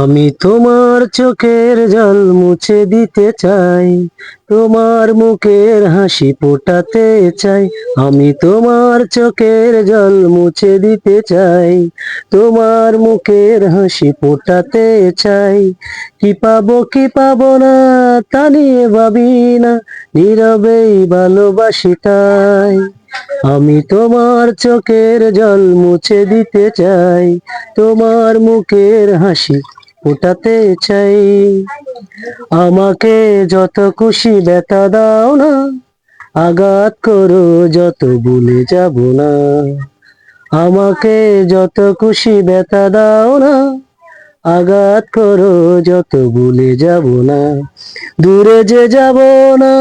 আমি তোমার চোখের জল মুছে দিতে চাই, তোমার মুখের হাসি ফোটাতে চাই। আমি তোমার চোখের জল মুছে দিতে চাই, তোমার মুখের হাসি ফোটাতে চাই। কি পাবো না তা নিয়ে ভাবি না, নীরবেই ভালোবাসি তাই। আমি তোমার চোখের জল মুছে দিতে চাই, তোমার মুখের হাসি ফোটাতে চাই। আমাকে যত খুশি ব্যথা দাও না, আঘাত করো যত ভুলে যাব না। আমাকে যত খুশি ব্যথা দাও না, আঘাত করো যত ভুলে যাব না। দূরে যে যাব না,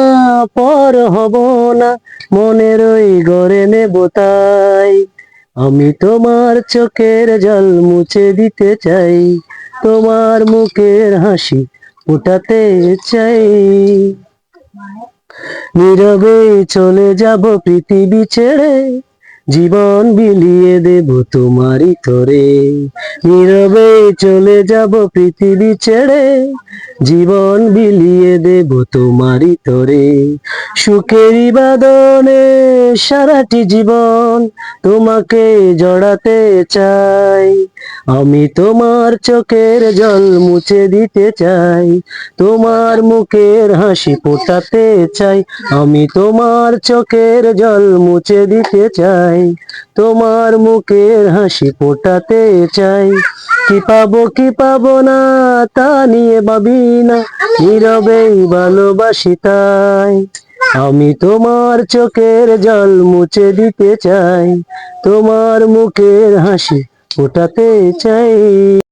পর হব না, মনের ওই ঘরে নেব তাই। আমি তোমার চোখের জল মুছে দিতে চাই, তোমার মুখের হাসি ফোটাতে চাই। নীরবে চলে যাব পৃথিবী ছেড়ে, জীবন বিলিয়ে দেব তোমারই তরে। নীরবে চলে যাব পৃথিবী ছেড়ে, জীবন বিলিয়ে দেব তোমারই তরে। সুখেরই বাদনে সারাটি জীবন তোমাকে জড়াতে চাই। আমি তোমার চোখের জল মুছে দিতে চাই, তোমার মুখের হাসি ফোটাতে চাই। আমি তোমার চোখের জল মুছে দিতে চাই, তোমার মুখের হাসি ফোটাতে চাই। কি পাবো না তা নিয়ে ভাবি না, নীরবেই ভালোবাসি তাই। আমি তোমার চোখের জল মুছে দিতে চাই, তোমার মুখের হাসি ফোটাতে চাই।